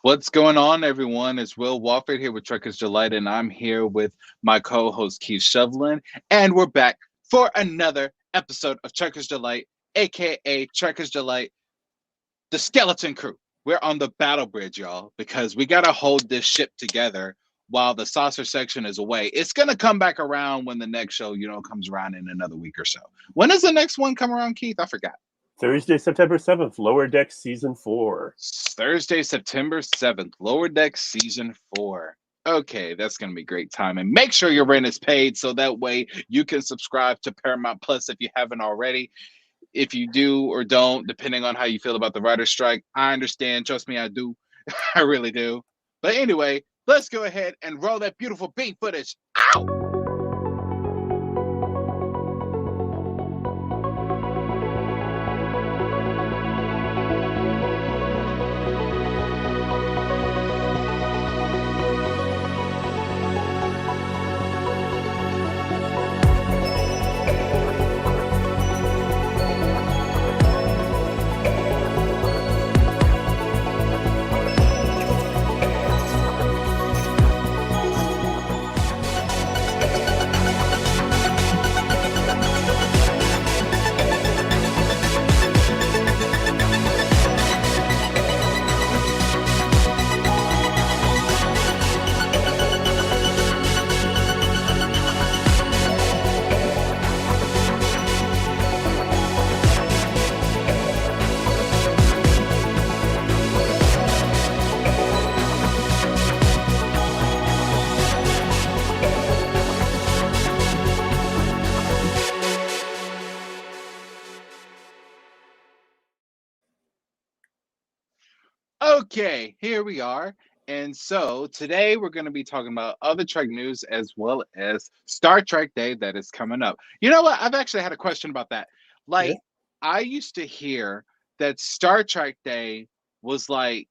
What's going on, everyone? It's Wil Wofford here with Truckers Delight, and I'm here with my co-host Keith Shovelin, and we're back for another episode of Truckers Delight, aka Truckers Delight, the Skeleton Crew. We're on the battle bridge, y'all, because we gotta hold this ship together while the saucer section is away. It's gonna come back around when the next show, comes around in another week or so. When does the next one come around, Keith? I forgot. Thursday, September 7th, Lower Deck Season 4. Thursday, September 7th, Lower Deck Season 4. Okay, that's going to be great time. And make sure your rent is paid so that way you can subscribe to Paramount Plus if you haven't already. If you do or don't, depending on how you feel about the writer's strike, I understand. Trust me, I do. I really do. But anyway, let's go ahead and roll that beautiful beat footage. Ow! Okay, here we are. And so today we're going to be talking about other Trek news as well as Star Trek Day that is coming up. You know what? I've actually had a question about that. Yeah. Like, I used to hear that Star Trek Day was like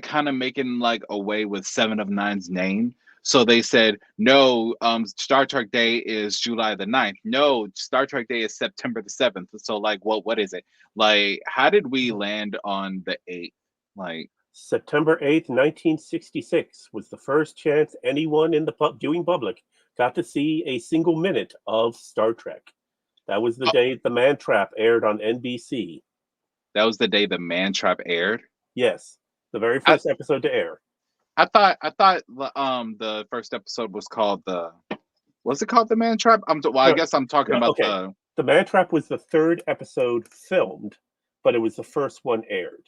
kind of making like away with Seven of Nine's name. So they said, no, Star Trek Day is July the 9th. No, Star Trek Day is September the 7th. So like what is it? Like, how did we land on the 8th? Like, September 8th, 1966 was the first chance anyone in the viewing public got to see a single minute of Star Trek. That was the oh, day The Man Trap aired on NBC. that was the day the Man Trap aired. Yes, the very I first episode to air. I thought the first episode was called the was it called the Man Trap? I No, guess I'm talking no, about okay. The Man Trap was the third episode filmed, but it was the first one aired.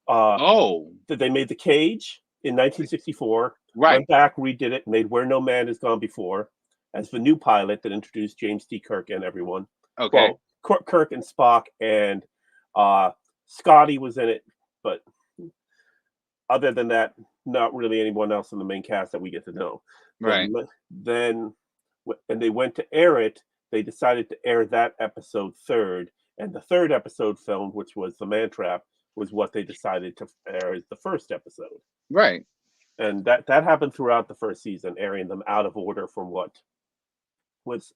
Uh, oh, they made The Cage in 1964, right. went back, redid it, made Where No Man Has Gone Before as the new pilot that introduced James T. Kirk and everyone. Okay. Well, Kirk and Spock and uh, Scotty was in it, but other than that, not really anyone else in the main cast that we get to know. Right. Then when they went to air it, they decided to air that episode third, and the third episode filmed, which was The Man Trap, was what they decided to air as the first episode. Right. And that happened throughout the first season, airing them out of order from what was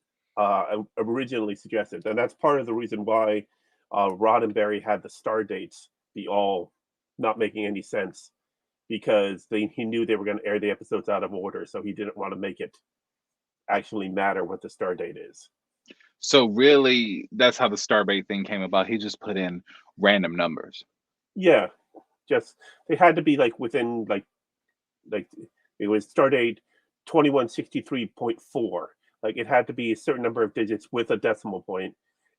originally suggested. And that's part of the reason why Roddenberry had the star dates be all not making any sense, because he knew they were going to air the episodes out of order, so he didn't want to make it actually matter what the star date is. So really, that's how the Starbait thing came about. He just put in random numbers. Yeah, just they had to be like within like it was start date 2163.4. Like it had to be a certain number of digits with a decimal point.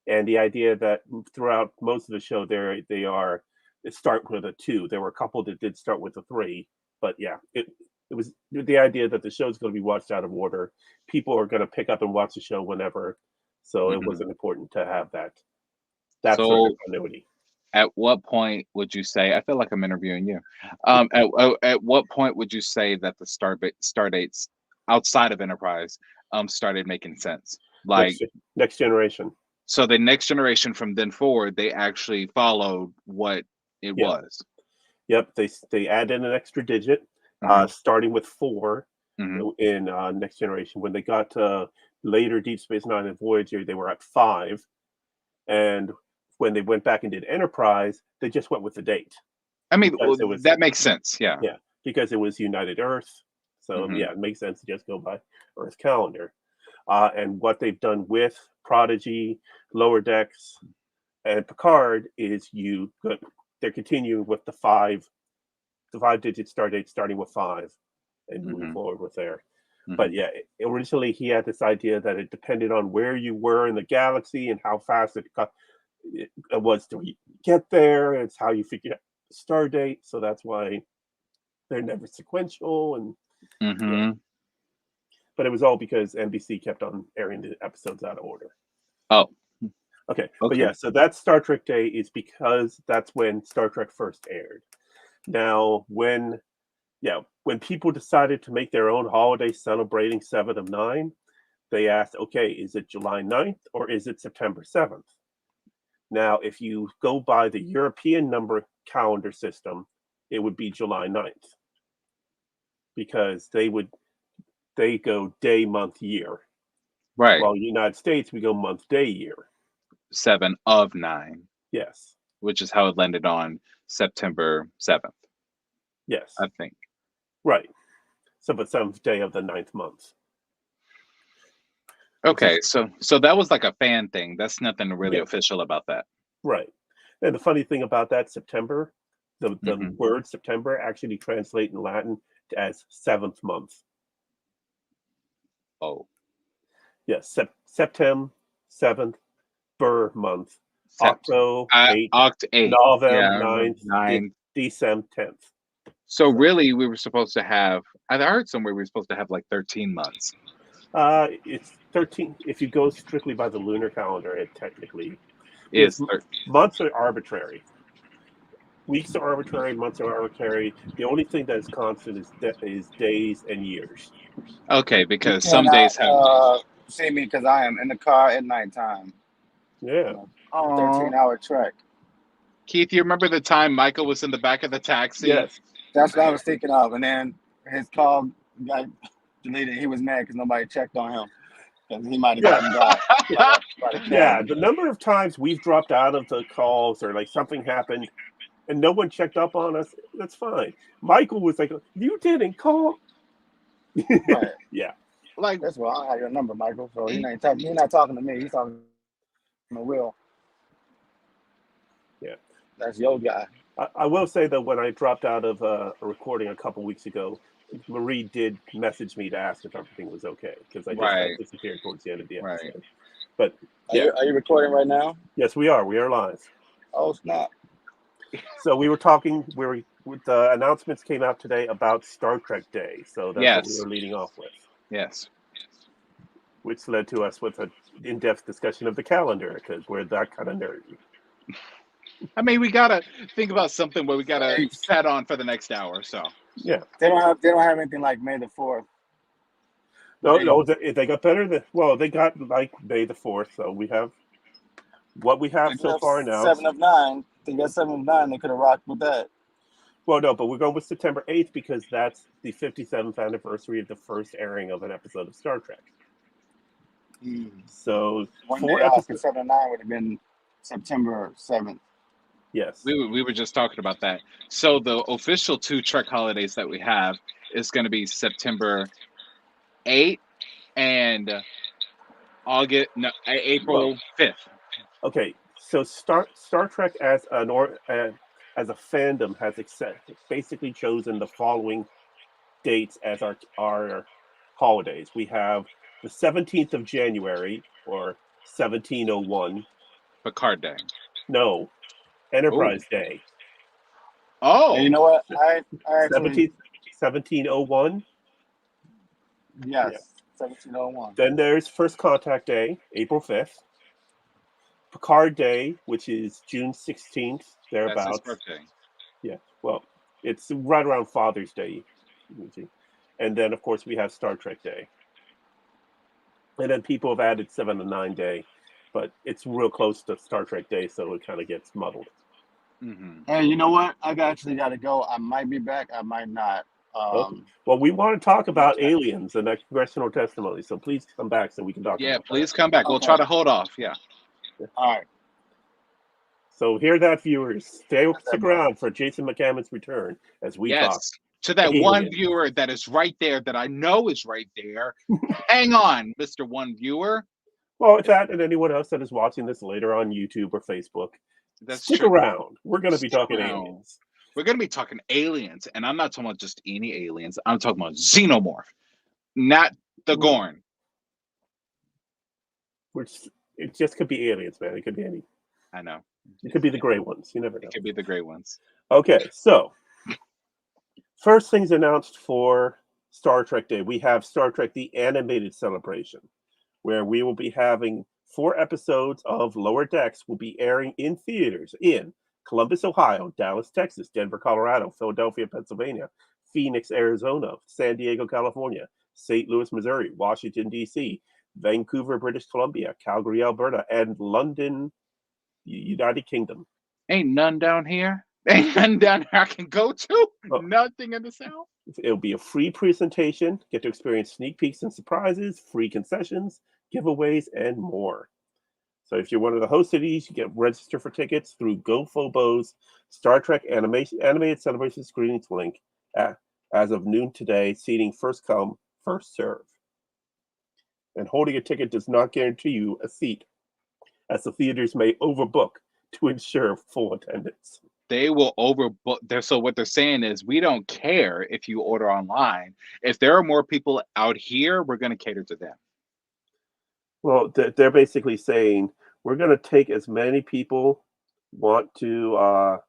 And the idea that throughout most of the show they start with a 2. There were a couple that did start with a 3, but yeah, it was the idea that the show's going to be watched out of order. People are going to pick up and watch the show whenever, so it Hmm. wasn't important to have that sort of So continuity. at what point would you say? I feel like I'm interviewing you. At what point would you say that the star dates outside of Enterprise started making sense? Like, Next next generation. so the next generation from then forward, they actually followed what it Yeah. was. Yep, they added an extra digit, Hmm. starting with 4 Hmm. in Next Generation. When they got to later Deep Space Nine and Voyager, they were at 5, and when they went back and did Enterprise, they just went with the date. I mean, because it was, that makes sense. Yeah. Yeah, because it was United Earth. So yeah, it makes sense to just go by Earth calendar. And what they've done with Prodigy, Lower Decks, and Picard is they're continuing with the 5-digit star date starting with 5 and moving forward with there. But yeah, originally he had this idea that it depended on where you were in the galaxy and how fast it was to get there. It's how you figure out the star date. So that's why they're never sequential. And yeah. But it was all because NBC kept on airing the episodes out of order. Oh. Okay. But yeah, so that Star Trek Day is because that's when Star Trek first aired. Now, when people decided to make their own holiday celebrating 7 of 9, they asked, okay, is it July 9th or is it September 7th? Now, if you go by the European number calendar system, it would be July 9th because they go day, month, year. Right. While United States, we go month, day, year. 7 of 9. Yes. Which is how it landed on September 7th. Yes. I think. Right. So, but 7th day of the 9th month. Okay, so that was like a fan thing. That's nothing really official about that. Right. And the funny thing about that, September, the word September actually translates in Latin as 7th month. Oh. Yes, September 7th, Ber month. Octo 8th, Novem 9th, December 10th. So really, we were supposed to have. I heard somewhere we were supposed to have like 13 months. It's 13. If you go strictly by the lunar calendar, it technically is. Months are arbitrary. Weeks are arbitrary. Months are arbitrary. The only thing that is constant is days and years. Okay, because some days have. See me because I am in the car at nighttime. Yeah. 13-hour trek. Keith, you remember the time Michael was in the back of the taxi? Yes. That's what I was thinking of. And then his call got deleted. He was mad because nobody checked on him. Because he might have gotten got. Yeah, the number of times we've dropped out of the calls or like something happened and no one checked up on us, that's fine. Michael was like, you didn't call? Right. Yeah. Like, that's why I have your number, Michael. So he's not talking to me. He's talking to Will. Yeah. That's your guy. I will say that when I dropped out of a recording a couple weeks ago, Marie did message me to ask if everything was okay because I just disappeared towards the end of the episode. Right. But are you recording right now? Yes, we are. We are live. Oh snap! So we were talking. The announcements came out today about Star Trek Day. So that's what we were leading off with. Yes. Which led to us with an in-depth discussion of the calendar because we're that kind of nerdy. I mean, we gotta think about something where we gotta set on for the next hour. So yeah, they don't have anything like May the 4th. No, they got better than they got like May the 4th. So we have what we have so far now. 7 of 9. They got 7 of 9. They could have rocked with that. Well, no, but we're going with September 8th because that's the 57th anniversary of the first airing of an episode of Star Trek. So 4 episodes. 7 of 9 would have been September 7th. Yes. We were just talking about that. So the official 2 Trek holidays that we have is going to be September 8th and April 5th. Okay, so Star Trek as a fandom has basically chosen the following dates as our holidays. We have the 17th of January or 1701. Picard Day. No. Enterprise Day. Oh, and you know what? I 1701. Yes, 1701. Then there's First Contact Day, April 5th. Picard Day, which is June 16th, thereabouts. That's his birthday. Yeah, well, it's right around Father's Day. And then, of course, we have Star Trek Day. And then people have added 7 and 9 Day, but it's real close to Star Trek Day, so it kind of gets muddled. Mm-hmm. Hey, you know what? I actually got to go. I might be back. I might not. Okay. Well, we want to talk about aliens and that congressional testimony, so please come back so we can talk about please that. come back. Okay. We'll try to hold off. Yeah. All right. So hear that, viewers. Stick around for Jason McCammon's return as we talk. Yes, to that Alien. one viewer that is right there, that I know is right there. Hang on, Mr. One Viewer. Well, with that and anyone else that is watching this later on YouTube or Facebook, stick around. We're going to be talking aliens. We're going to be talking aliens, and I'm not talking about just any aliens. I'm talking about xenomorph, not the Gorn. Which it just could be aliens, man. It could be any. I know. It could be the gray ones. You never know. It could be the gray ones. Okay, so first things announced for Star Trek Day. We have Star Trek The Animated Celebration, where we will be having 4 episodes of Lower Decks will be airing in theaters in Columbus, Ohio, Dallas, Texas, Denver, Colorado, Philadelphia, Pennsylvania, Phoenix, Arizona, San Diego, California, St. Louis, Missouri, Washington, D.C., Vancouver, British Columbia, Calgary, Alberta, and London, United Kingdom. Ain't none down here. Ain't none down here I can go to. Nothing in the South. It'll be a free presentation. Get to experience sneak peeks and surprises, free concessions, giveaways, and more. So if you're one of the host cities, you get register for tickets through GoFobo's Star Trek Animated Celebration Screenings link as of noon today, seating first come, first serve. And holding a ticket does not guarantee you a seat, as the theaters may overbook to ensure full attendance. They will overbook. So what they're saying is, we don't care if you order online. If there are more people out here, we're going to cater to them. Well, they're basically saying, we're going to take as many people want to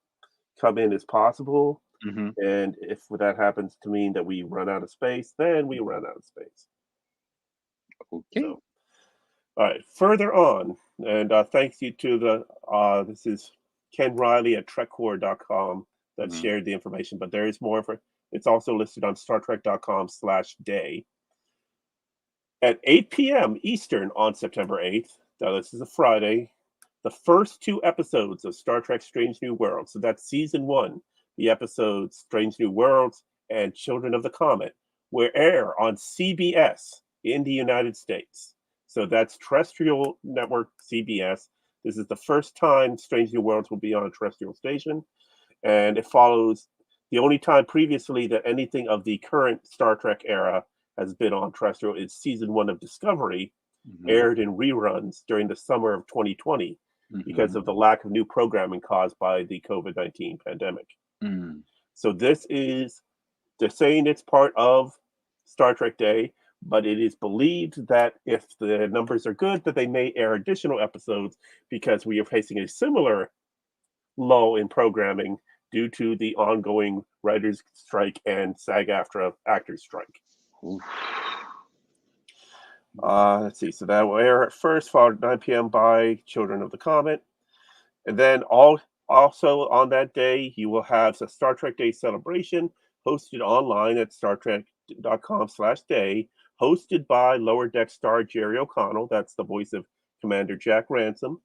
come in as possible. Mm-hmm. And if that happens to mean that we run out of space, then we run out of space. Okay. So, all right. Further on, and thanks you to this is Ken Riley at trekcore.com that shared the information, but there is more. It's also listed on StarTrek.com/day. At 8 p.m. Eastern on September 8th, now this is a Friday, the first 2 episodes of Star Trek Strange New Worlds, so that's season 1, the episodes Strange New Worlds and Children of the Comet, will air on CBS in the United States. So that's terrestrial network CBS. This is the first time Strange New Worlds will be on a terrestrial station, and it follows the only time previously that anything of the current Star Trek era has been on terrestrial is season 1 of Discovery, aired in reruns during the summer of 2020 because of the lack of new programming caused by the COVID-19 pandemic. So this is, they're saying it's part of Star Trek Day, but it is believed that if the numbers are good, that they may air additional episodes because we are facing a similar lull in programming due to the ongoing writers' strike and SAG-AFTRA actors' strike. Let's see. So that will air at first, followed at 9 p.m. by Children of the Comet. And then also on that day, you will have the Star Trek Day celebration hosted online at StarTrek.com/day, hosted by Lower Deck star Jerry O'Connell. That's the voice of Commander Jack Ransom,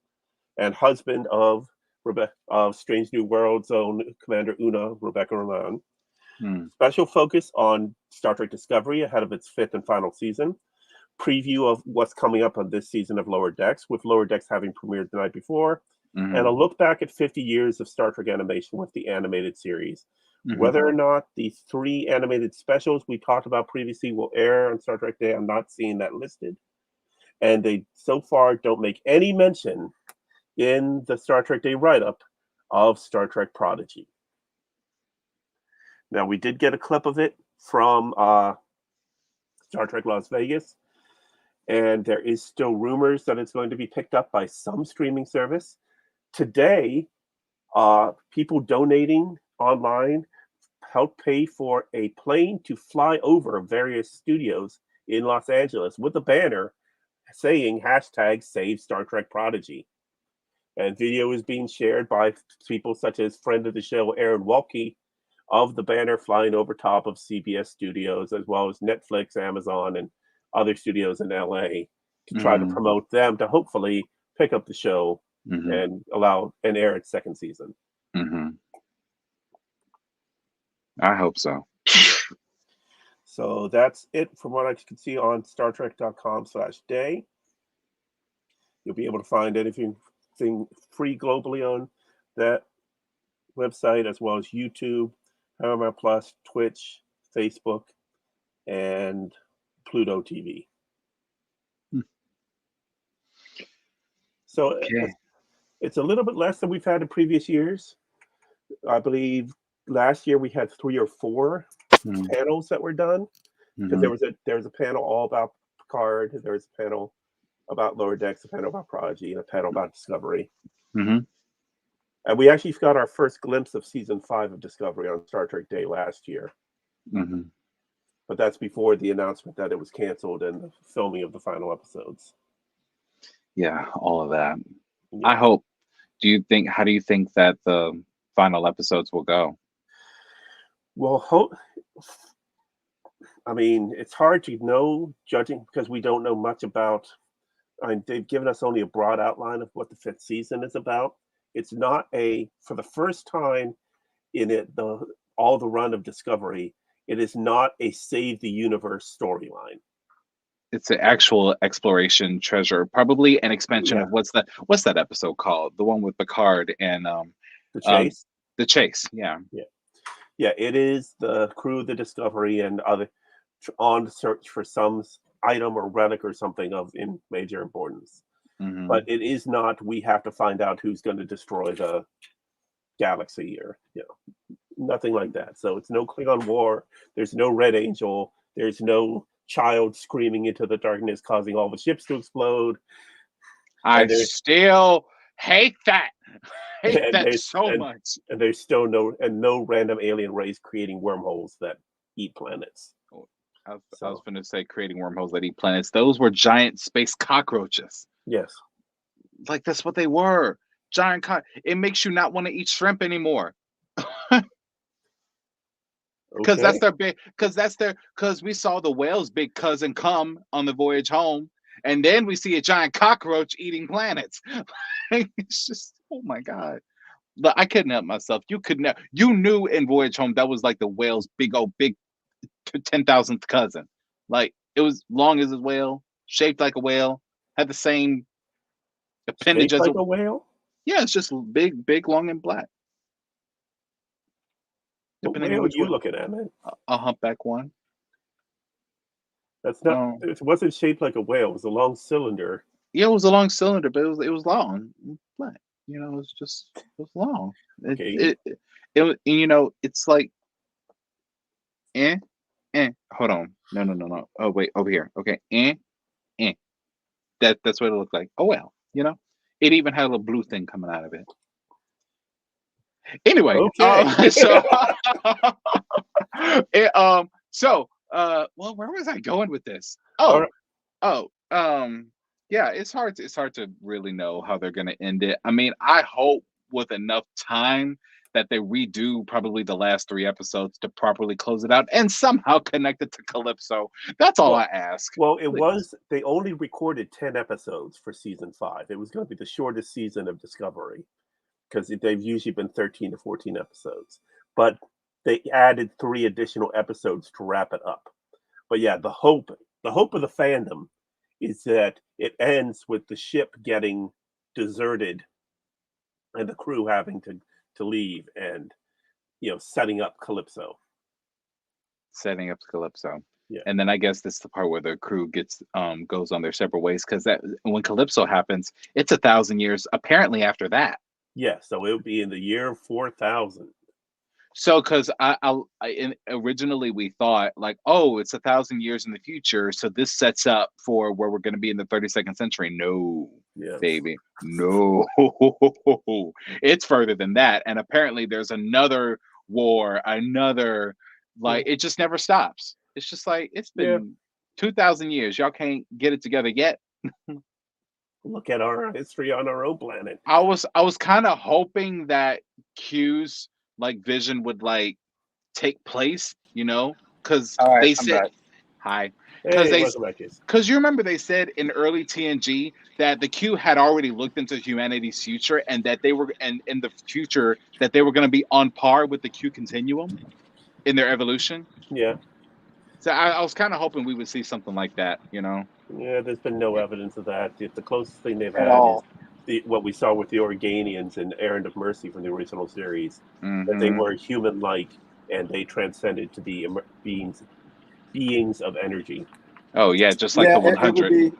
and husband of Strange New Worlds' own Commander Una, Rebecca Roman. Special focus on Star Trek Discovery ahead of its 5th and final season. Preview of what's coming up on this season of Lower Decks, with Lower Decks having premiered the night before. And a look back at 50 years of Star Trek animation with the animated series. Whether or not the 3 animated specials we talked about previously will air on Star Trek Day, I'm not seeing that listed. And they so far don't make any mention in the Star Trek Day write-up of Star Trek Prodigy. Now, we did get a clip of it from Star Trek Las Vegas, and there is still rumors that it's going to be picked up by some streaming service. Today, people donating online helped pay for a plane to fly over various studios in Los Angeles with a banner saying #Save Star Trek Prodigy. And video is being shared by people such as friend of the show Aaron Walke of the banner flying over top of CBS studios, as well as Netflix, Amazon, and other studios in LA to try to promote them to hopefully pick up the show and allow and air its 2nd season. I hope so. So that's it from what I can see on StarTrek.com/day. You'll be able to find anything free globally on that website, as well as YouTube, Paramount Plus, Twitch, Facebook, and Pluto TV. So Okay. it's a little bit less than we've had in previous years. I believe last year we had 3 or 4 panels that were done, because there was a panel all about Picard, there was a panel about Lower Decks, a panel about Prodigy, and a panel about Discovery. And we actually got our first glimpse of season 5 of Discovery on Star Trek Day last year. But that's before the announcement that it was canceled and the filming of the final episodes. Yeah, all of that. Yeah. I hope. How do you think that the final episodes will go? Well, I mean, it's hard to know, judging, because we don't know much about. I mean, they've given us only a broad outline of what the 5th season is about. It's not for the first time in all the run of Discovery, it is not a save the universe storyline. It's an actual exploration treasure, probably an expansion of what's that episode called? The one with Picard and The Chase. The Chase, yeah. Yeah, it is the crew of the Discovery and other on search for some item or relic or something of major importance. But it is not, we have to find out who's going to destroy the galaxy, or nothing like that. So it's no Klingon war. There's no Red Angel. There's no child screaming into the darkness, causing all the ships to explode. I still hate that. So much. And there's still no random alien race creating wormholes that eat planets. I was going to say creating wormholes that eat planets. Those were giant space cockroaches. Yes. Like, that's what they were. Giant It makes you not want to eat shrimp anymore. Because because we saw the whale's big cousin come on the voyage home, and then we see a giant cockroach eating planets. It's just, oh my God. I couldn't help myself. You knew in Voyage Home that was like the whale's big 10,000th cousin. Like, it was long as a whale, shaped like a whale, had the same appendage as a whale. Yeah, it's just big, long, and black. What whale are you looking at, man? A humpback one. That's not. It wasn't shaped like a whale. It was a long cylinder. Yeah, it was a long cylinder, but it was long, black. It was long. Okay. It's like, hold on. No. Oh, wait, over here. Okay, That's what it looked like. Oh, well, it even had a little blue thing coming out of it. Anyway, okay. Well, where was I going with this? Yeah, it's hard to really know how they're going to end it. I mean, I hope with enough time that they redo probably the last 3 episodes to properly close it out and somehow connect it to Calypso. That's all I ask. Well, they only recorded 10 episodes for season 5. It was going to be the shortest season of Discovery, because they've usually been 13 to 14 episodes. But they added 3 additional episodes to wrap it up. But yeah, the hope of the fandom is that it ends with the ship getting deserted and the crew having to leave, and setting up Calypso. Yeah. And then I guess this is the part where the crew goes on their separate ways, because that when Calypso happens, it's 1,000 years apparently after that. Yeah, so it would be in the year 4000. So, because originally we thought like, oh, it's 1,000 years in the future, so this sets up for where we're going to be in the 32nd century. No, baby, no, it's further than that, and apparently there's another war, it just never stops. It's just like, it's been 2,000 years. Y'all can't get it together yet. Look at our history on our own planet. I was kind of hoping that Q's vision would take place, because they said hi. Because you remember they said in early TNG that the Q had already looked into humanity's future, and that they were, and in the future that they were going to be on par with the Q continuum in their evolution. Yeah. So I was kind of hoping we would see something like that, Yeah, there's been no evidence of that. The closest thing they've at had all. what we saw with the Organians and Errand of Mercy from the original series, that they Mm-hmm. were human-like and they transcended to be beings of energy. Oh yeah, just like the Yeah, it would 100. be.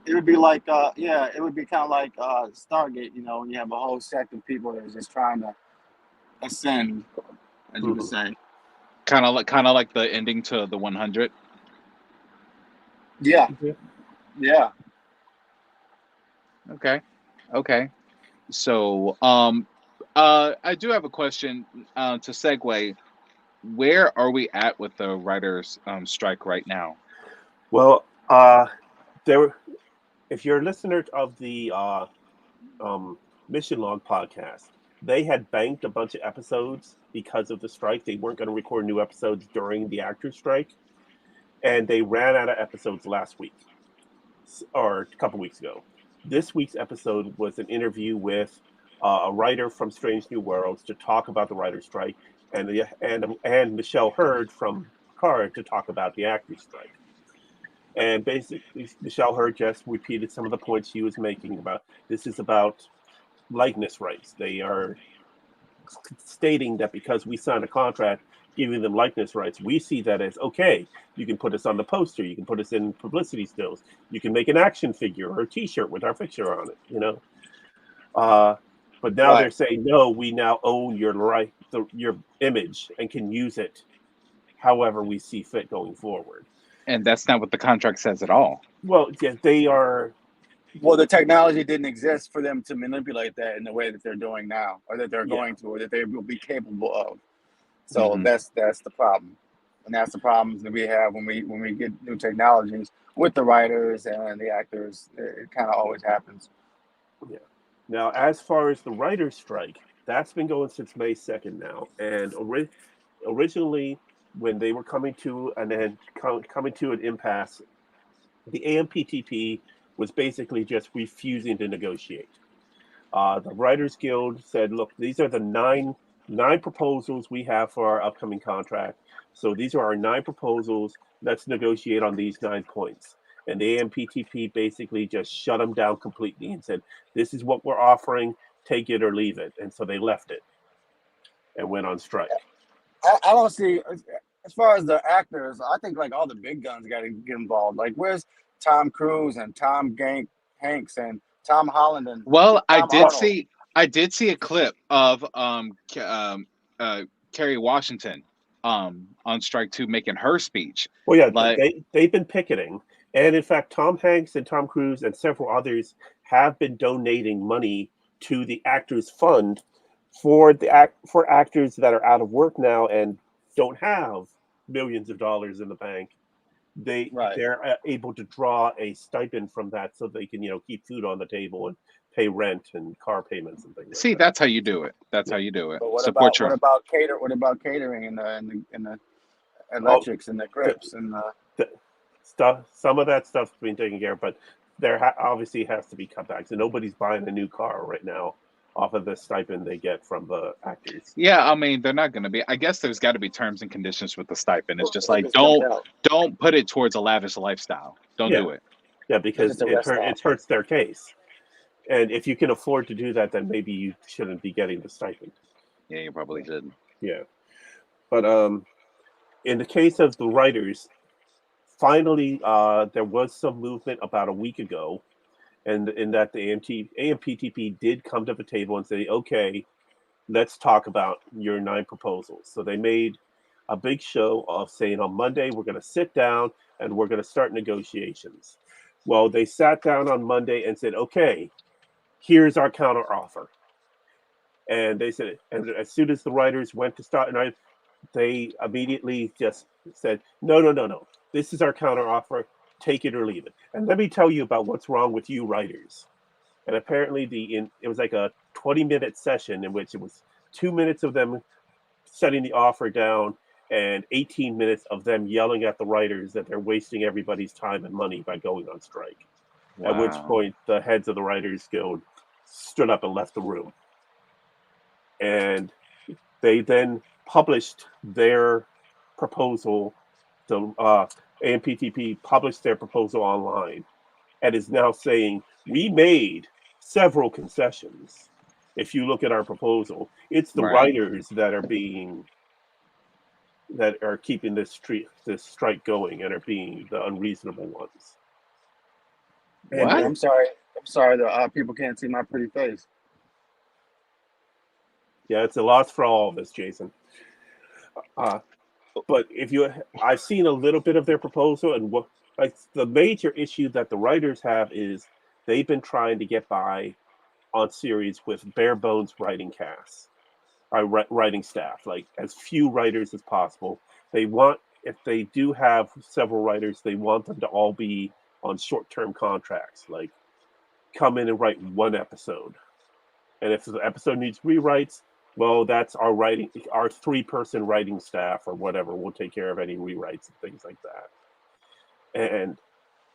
It would be like, it would be kind of like Stargate. You know, when you have a whole sect of people that are just trying to ascend, as you would Mhm. say. Kind of like the ending to the 100. Yeah, Yeah. yeah. Okay. Okay. So, I do have a question to segue. Where are we at with the writers' strike right now? Well, there. If you're a listener of the Mission Log podcast, they had banked a bunch of episodes because of the strike. They weren't going to record new episodes during the actors' strike, and they ran out of episodes last week or a couple weeks ago. This week's episode was an interview with a writer from Strange New Worlds to talk about the writer's strike, and Michelle Hurd from Picard to talk about the actors' strike. And basically, Michelle Hurd just repeated some of the points she was making about this is about likeness rights. They are stating that because we signed a contract giving them likeness rights, we see that as okay. You can put us on the poster, you can put us in publicity stills, you can make an action figure or a T-shirt with our picture on it. But now Right. they're saying no. We now own your right, your image, and can use it however we see fit going forward. And that's not what the contract says at all. Well, yeah, they are. Well, the technology didn't exist for them to manipulate that in the way that they're doing now, or that they're Yeah, going to, or that they will be capable of. So Hmm. that's the problem, and that's the problems that we have when we get new technologies with the writers and the actors. It kind of always happens. yeah. Now, as far as the writers' strike, that's been going since May 2nd now, and originally when they were coming to an end, coming to an impasse, the AMPTP was basically just refusing to negotiate. The Writers Guild said, "Look, these are the nine proposals we have for our upcoming contract. So these are our nine proposals. Let's negotiate on these 9 points." And the AMPTP basically just shut them down completely and said, "This is what we're offering. Take it or leave it." And so they left it and went on strike. I don't see, as far as the actors. I think like all the big guns got to get involved. Like where's Tom Cruise and Hanks and Tom Holland and Well, Tom Arnold? I did see a clip of Kerry Washington on strike 2 making her speech. Well, yeah, Like, they've been picketing, and in fact, Tom Hanks and Tom Cruise and several others have been donating money to the Actors Fund for actors that are out of work now and don't have millions of dollars in the bank. Right. They're able to draw a stipend from that so they can keep food on the table and pay rent and car payments and things like see, that. that's how you do it. That's Yeah. how you do it. But Support your. what about catering and the Oh, electrics and the the, grips and the stuff. Some of that stuff's been taken care of, but there obviously has to be cutbacks, and nobody's buying a new car right now off of the stipend they get from the actors. Yeah, I mean, they're not going to be. I guess there's got to be terms and conditions with the stipend. It's just if like it's coming out. don't put it towards a lavish lifestyle. Don't Yeah, do it. yeah, It's because just a rest stop. it hurts their case. And if you can afford to do that, then maybe you shouldn't be getting the stipend. Yeah, you probably should. Yeah, but in the case of the writers, finally, there was some movement about a week ago, and in that the AMPTP did come to the table and say, okay, let's talk about your 9 proposals. So they made a big show of saying on Monday, we're going to sit down and we're going to start negotiations. Well, they sat down on Monday and said, okay, here's our counter offer. And they said, and as soon as the writers went to start, and they immediately just said, no, no, no, no. This is our counter offer. Take it or leave it. And let me tell you about what's wrong with you writers. And apparently it was like a 20-minute session in which it was 2 minutes of them setting the offer down and 18 minutes of them yelling at the writers that they're wasting everybody's time and money by going on strike. At which Wow. point the heads of the Writers Guild stood up and left the room. And they then published their proposal. The AMPTP published their proposal online and is now saying, we made several concessions. If you look at our proposal, it's the Right. writers that are keeping this strike going and are being the unreasonable ones. What? I'm sorry. The people can't see my pretty face. Yeah, it's a loss for all of us, Jason. But I've seen a little bit of their proposal, and the major issue that the writers have is they've been trying to get by on series with bare bones writing casts, writing staff, like as few writers as possible. If they do have several writers, they want them to all be on short-term contracts, like come in and write one episode. And if the episode needs rewrites, well, that's our 3-person writing staff or whatever will take care of any rewrites and things like that. And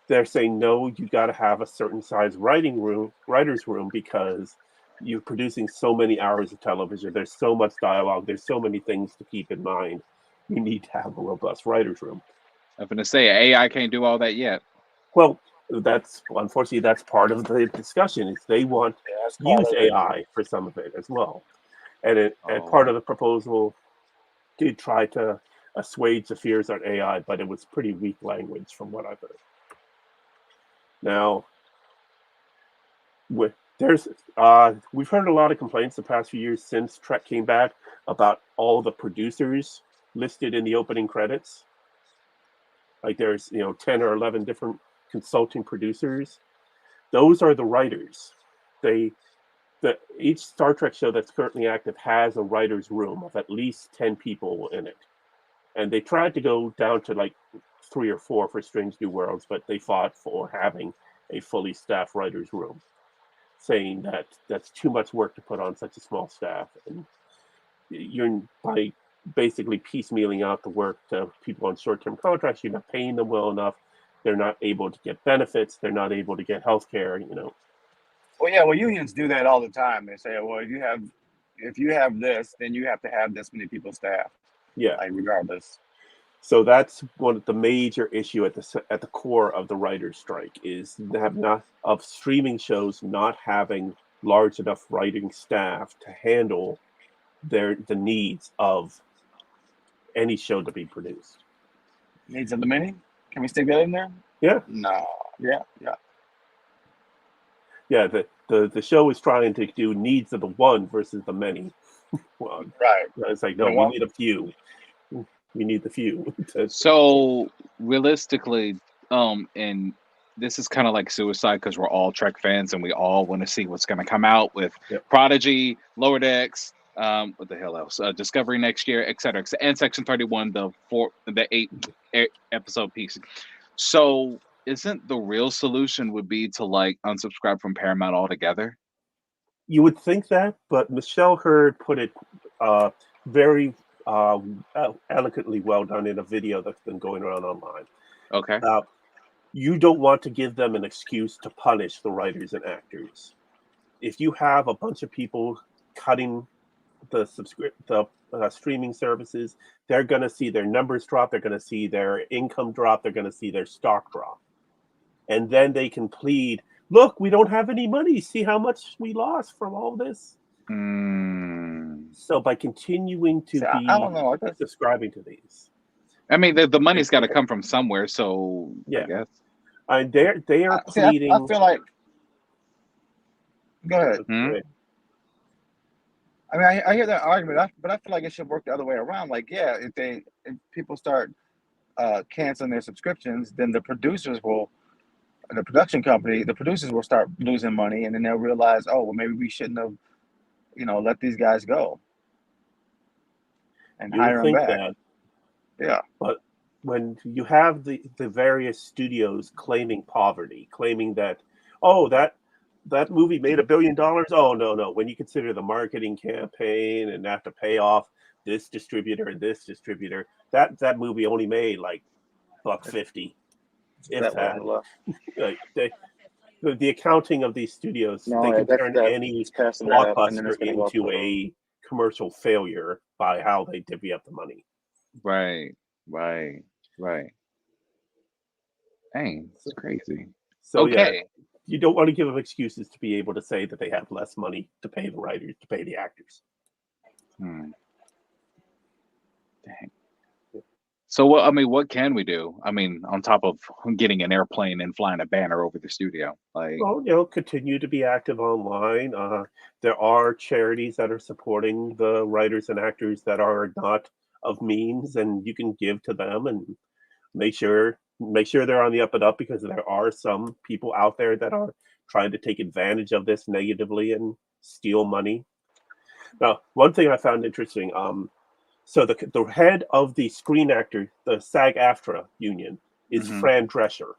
they're saying, no, you got to have a certain size writer's room, because you're producing so many hours of television. There's so much dialogue. There's so many things to keep in mind. You need to have a robust writer's room. I'm going to say AI can't do all that yet. Well, unfortunately, that's part of the discussion. Is they want to use AI for some of it as well. And part of the proposal did try to assuage the fears on AI, but it was pretty weak language from what I've heard. Now, we've heard a lot of complaints the past few years since Trek came back about all the producers listed in the opening credits. Like there's 10 or 11 different consulting producers. Those are the writers. Each Star Trek show that's currently active has a writer's room of at least 10 people in it. And they tried to go down to like 3 or 4 for Strange New Worlds, but they fought for having a fully staffed writer's room, saying that that's too much work to put on such a small staff. And you're by basically piecemealing out the work to people on short-term contracts, you're not paying them well enough. They're not able to get benefits. They're not able to get health care, Well, yeah, unions do that all the time. They say, well, if you have this, then you have to have this many people staff. Yeah. Like regardless. So that's one of the major issue at the core of the writer's strike is of streaming shows not having large enough writing staff to handle the needs of any show to be produced. Needs of the many? Can we stick that in there? Yeah. No. Yeah. Yeah, the show is trying to do needs of the one versus the many. Well, right. It's like, no, we need a few. We need the few. So realistically, and this is kind of like suicide because we're all Trek fans and we all want to see what's going to come out with Prodigy, Lower Decks, what the hell else? Discovery next year, etc. And Section 31, the 8 episode piece. So isn't the real solution would be to like unsubscribe from Paramount altogether? You would think that, but Michelle Hurd put it very eloquently well done in a video that's been going around online. Okay. You don't want to give them an excuse to punish the writers and actors. If you have a bunch of people cutting the streaming services, they're going to see their numbers drop. They're going to see their income drop. They're going to see their stock drop. And then they can plead, look, we don't have any money. See how much we lost from all this. So by continuing to subscribing to these, I mean, the money's got to come from somewhere. So yeah, I guess they are pleading. I feel like. Go ahead. I mean, I hear that argument, but I feel like it should work the other way around. Like, yeah, if people start canceling their subscriptions, then the producers will start losing money, and then they'll realize, oh, well, maybe we shouldn't have, let these guys go and hire them back. That. Yeah. But when you have the various studios claiming poverty, claiming that, oh, that movie made $1 billion. Oh, no. When you consider the marketing campaign and have to pay off this distributor and this distributor, that movie only made like $1.50. If that. Like the accounting of these studios, they can turn any blockbuster into a commercial failure by how they divvy up the money. Right. Dang, it's crazy. So, okay. you don't want to give them excuses to be able to say that they have less money to pay the writers, to pay the actors. Dang. So what can we do? I mean, on top of getting an airplane and flying a banner over the studio, like, Well, continue to be active online. There are charities that are supporting the writers and actors that are not of means, and you can give to them and make sure they're on the up and up, because there are some people out there that are trying to take advantage of this negatively and steal money. Now, one thing I found interesting, so the head of the Screen Actor, the SAG-AFTRA union, is Fran Drescher.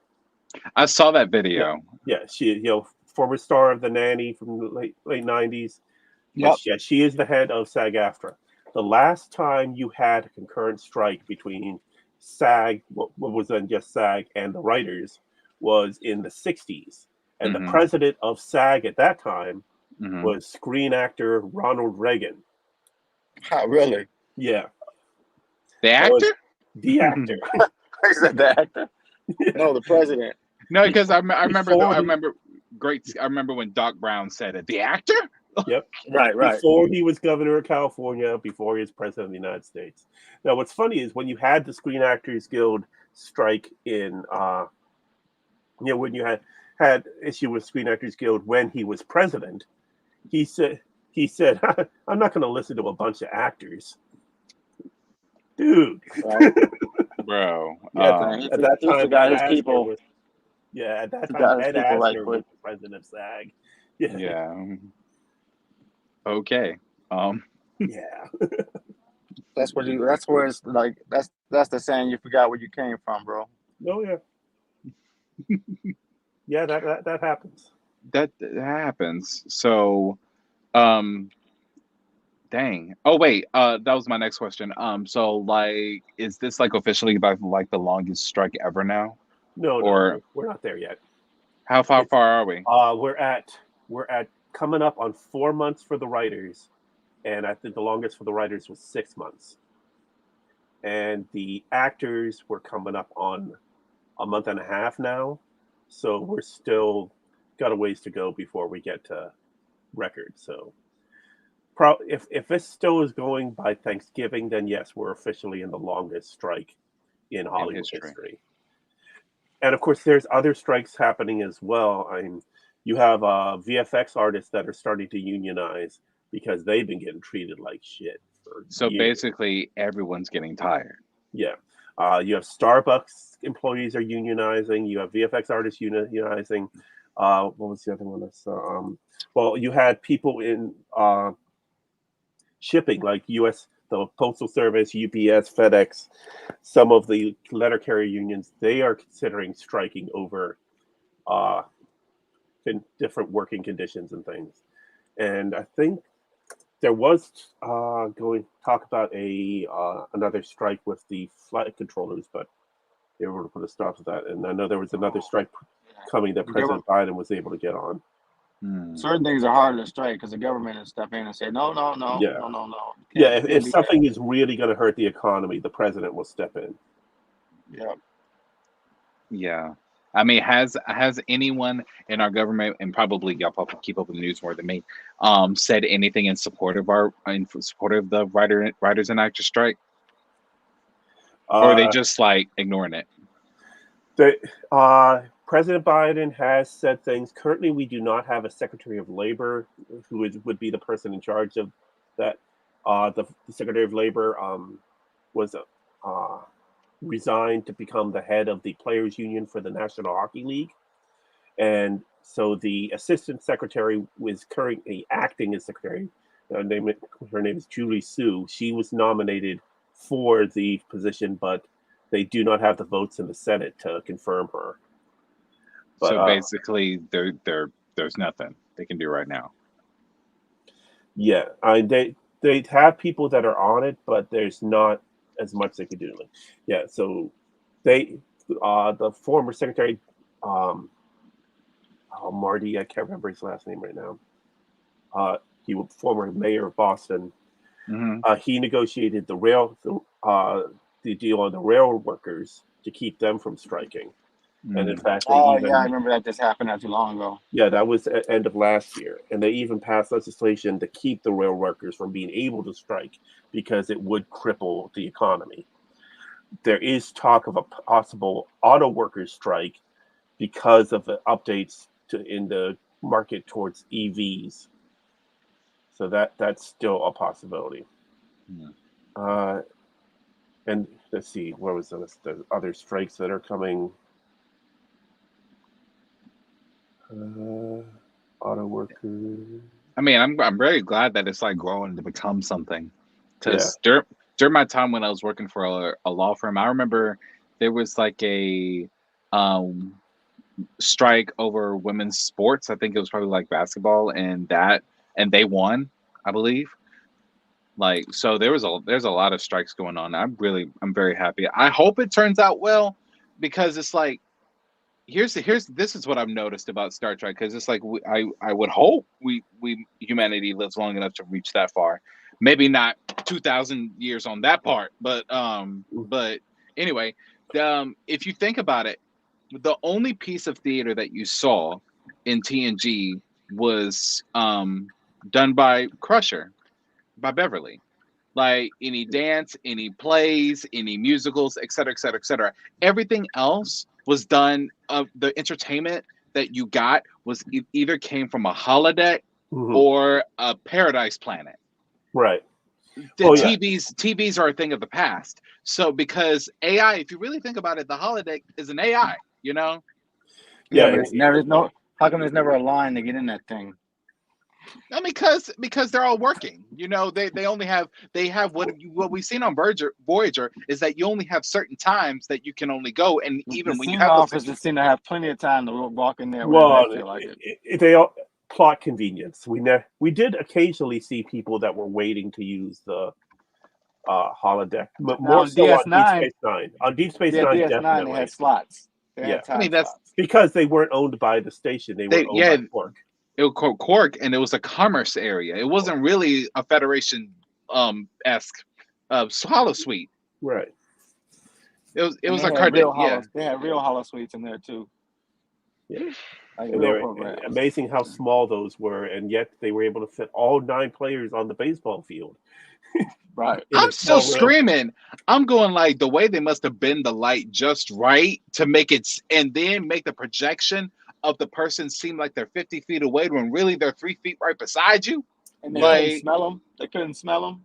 I saw that video. Yeah, she, former star of The Nanny from the late 90s. Yep. Yeah, she is the head of SAG-AFTRA. The last time you had a concurrent strike between SAG, what was then just SAG, and the writers was in the 60s. And the president of SAG at that time was Screen Actor Ronald Reagan. Oh, really? Yeah. The actor? The actor. I said the actor. No, the president. No, because I remember when Doc Brown said it. The actor? Yep. Right. Before he was governor of California, before he was president of the United States. Now, what's funny is when you had the Screen Actors Guild strike in, when you had issue with Screen Actors Guild when he was president, he said, "I'm not going to listen to a bunch of actors." Dude. Right. Bro. At that time, forgot his people. At that time, Ed Asner was the president of SAG. Yeah. Okay. Yeah. That's where it's like that's the saying, you forgot where you came from, bro. Oh yeah. Yeah, that happens. That happens. So, dang. Oh wait, that was my next question. So like, is this like officially like the longest strike ever now? No, Or we're not there yet. How far are we? We're at coming up on 4 months for the writers, and I think the longest for the writers was 6 months. And the actors were coming up on a month and a half now, so we're still got a ways to go before we get to record. So, if this still is going by Thanksgiving, then yes, we're officially in the longest strike in Hollywood history. And of course, there's other strikes happening as well. You have VFX artists that are starting to unionize because they've been getting treated like shit for So years. basically, everyone's getting tired. Yeah. You have Starbucks employees are unionizing. You have VFX artists unionizing. What was the other one I saw? Well, you had people in shipping, like the Postal Service, UPS, FedEx, some of the letter carrier unions, they are considering striking over different working conditions and things. And I think there was talk about another strike with the flight controllers, but they were able to put a stop to that. And I know there was another strike coming that President Biden was able to get on. Certain things are harder to strike because the government will step in and say, no. Yeah, if something is really going to hurt the economy, the president will step in. Yeah. I mean, has anyone in our government, and probably y'all probably keep up with the news more than me, said anything in support of the writers and actors strike, or are they just like ignoring it? President Biden has said things. Currently, we do not have a Secretary of Labor who would be the person in charge of that. The Secretary of Labor was resigned to become the head of the Players Union for the National Hockey League. And so the assistant secretary was currently acting as secretary. Her name is Julie Sue. She was nominated for the position, but they do not have the votes in the Senate to confirm her. But, so basically, there's nothing they can do right now. Yeah, they have people that are on it, but there's not as much they could do. Yeah, so the former secretary, Marty, I can't remember his last name right now. He was former mayor of Boston. He negotiated the deal on the railroad workers to keep them from striking. And in fact, they Oh even yeah, I remember that just happened not too long ago. yeah, that was at end of last year, and they even passed legislation to keep the rail workers from being able to strike because it would cripple the economy. There is talk of a possible auto workers strike because of the updates in the market towards EVs. So that's still a possibility. Yeah. And let's see, where was the other strikes that are coming? Auto workers. I mean, I'm very glad that it's like growing to become something. Yeah. Because during my time when I was working for a law firm, I remember there was like a strike over women's sports. I think it was probably like basketball, and they won, I believe. Like, so there's a lot of strikes going on. I'm very happy. I hope it turns out well, because it's like, this is what I've noticed about Star Trek, because it's like I would hope we humanity lives long enough to reach that far. Maybe not 2,000 years on that part, but anyway, if you think about it, the only piece of theater that you saw in TNG was done by Crusher, by Beverly. Like any dance, any plays, any musicals, et cetera, et cetera, et cetera. Everything else was done. The entertainment that you got was either came from a holodeck or a paradise planet. Right. The TVs are a thing of the past. So because AI, if you really think about it, the holodeck is an AI. You know. Yeah, but how come there's never a line to get in that thing? I mean, because they're all working. You know, they have what we've seen on Voyager is that you only have certain times that you can only go, and even when you have officers seem to have plenty of time to walk in there. Well, they feel like they all plot convenience. We did occasionally see people that were waiting to use the holodeck, but more so on Deep Space Nine. On Deep Space Nine, definitely they had slots. I mean, that's slots. Because they weren't owned by the station; they were owned by Quark. It was called Quark, and it was a commerce area. It wasn't really a Federation esque holosuite. Right. It was a cardiac. Yeah, they had real holosuites in there too. Yeah. Like and real programs. Amazing how small those were, and yet they were able to fit all 9 players on the baseball field. Right. I'm still screaming. I'm going like the way they must have bent the light just right to make it, and then make the projection of the person seem like they're 50 feet away when really they're 3 feet right beside you. And they couldn't smell them. They couldn't smell them.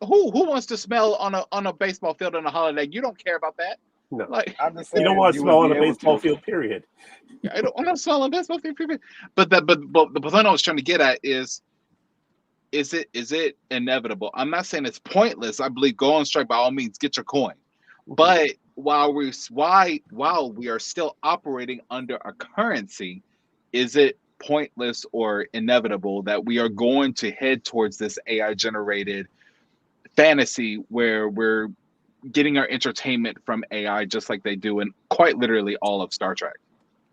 Who wants to smell on a baseball field on a holiday? You don't care about that. No, like I'm just saying, you don't want to smell on a baseball field. Period. I don't want to smell on a baseball field. Period. But the point I was trying to get at is it inevitable? I'm not saying it's pointless. I believe go on strike by all means, get your coin. But while we are still operating under a currency, is it pointless or inevitable that we are going to head towards this AI generated fantasy where we're getting our entertainment from AI just like they do in quite literally all of Star Trek?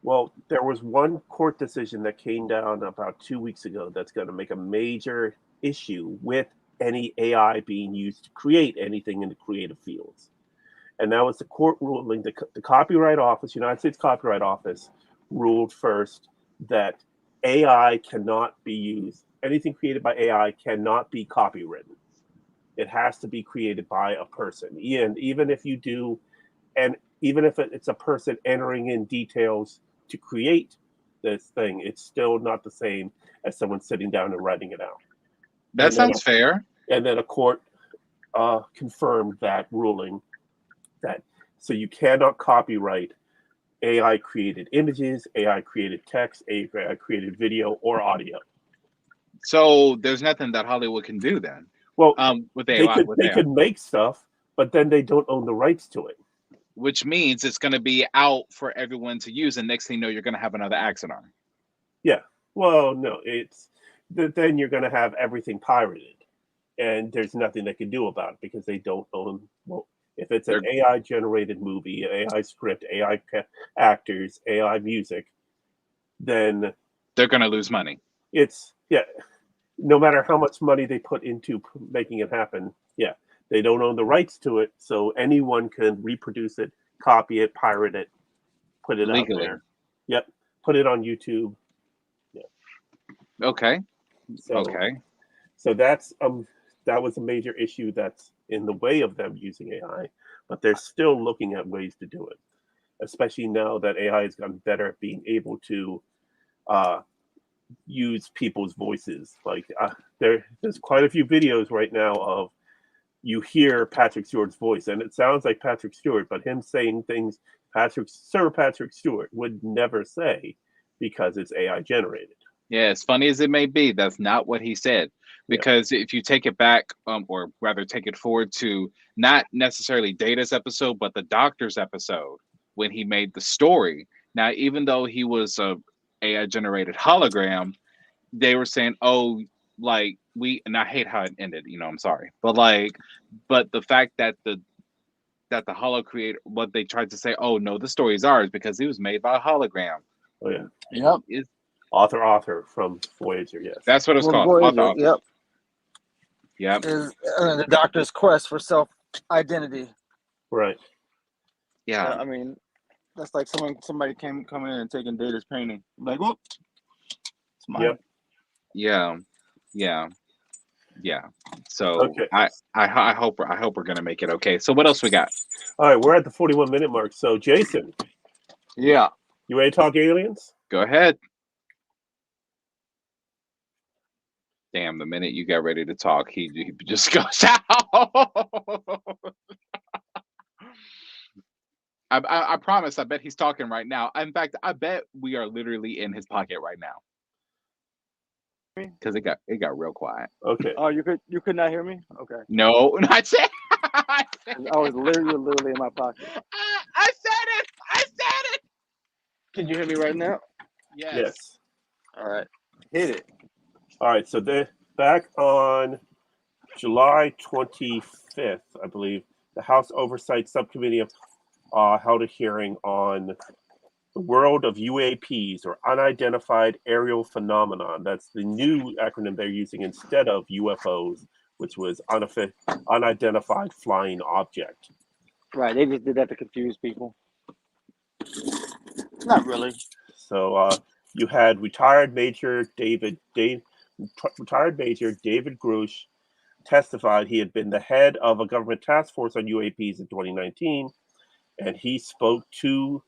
Well, there was one court decision that came down about 2 weeks ago that's going to make a major issue with any AI being used to create anything in the creative fields. And that was the court ruling. The Copyright Office, United States Copyright Office, ruled first that AI cannot be used. Anything created by AI cannot be copywritten. It has to be created by a person. And even if you do, and even if it's a person entering in details to create this thing, it's still not the same as someone sitting down and writing it out. That sounds fair. And then a court confirmed that ruling. So you cannot copyright AI created images, AI created text, AI created video or audio. So there's nothing that Hollywood can do then. Well, with AI, they could make stuff, but then they don't own the rights to it. Which means it's going to be out for everyone to use, and next thing you know, you're going to have another accident. Yeah. Well, no, then you're going to have everything pirated, and there's nothing they can do about it because they don't own. Well, if it's an AI generated movie, AI script, AI actors, AI music, then they're going to lose money. No matter how much money they put into making it happen, they don't own the rights to it, so anyone can reproduce it, copy it, pirate it, put it out legally. there. Yep, put it on YouTube. Yeah. Okay. So, Okay. So that was a major issue that's in the way of them using AI, but they're still looking at ways to do it, especially now that AI has gotten better at being able to use people's voices. Like there's quite a few videos right now of you hear Patrick Stewart's voice, and it sounds like Patrick Stewart, but him saying things Sir Patrick Stewart would never say because it's AI generated. Yeah, as funny as it may be, that's not what he said. Because if you take it back, or rather take it forward to not necessarily Data's episode, but the Doctor's episode, when he made the story. Now, even though he was a AI generated hologram, they were saying, "Oh, like and I hate how it ended. I'm sorry, but the fact that the holo creator, what they tried to say, oh no, the story is ours because it was made by a hologram. Oh yeah, yep. Author from Voyager, yes. That's what it's called. Voyager, Author. yep. Yep. Is the Doctor's quest for self-identity. Right. Yeah. I mean, that's like somebody coming in and taking Data's painting. I'm like, whoop, it's mine. Yep. Yeah. So okay. I hope we're gonna make it okay. So what else we got? All right, we're at the 41-minute mark. So Jason, Yeah. you ready to talk aliens? Go ahead. Damn, the minute you got ready to talk, he just goes out. I promise. I bet he's talking right now. In fact, I bet we are literally in his pocket right now. Because it got real quiet. Okay. Oh, you could not hear me? Okay. No, not yet. I was literally in my pocket. I said it. Can you hear me right now? Yes. All right. Hit it. All right. So back on July 25th, I believe, the House Oversight Subcommittee held a hearing on the world of UAPs, or unidentified aerial phenomenon. That's the new acronym they're using instead of UFOs, which was unidentified flying object. Right. They just did that to confuse people. Not really. So you had retired Major David Grush testified. He had been the head of a government task force on UAPs in 2019, and he spoke to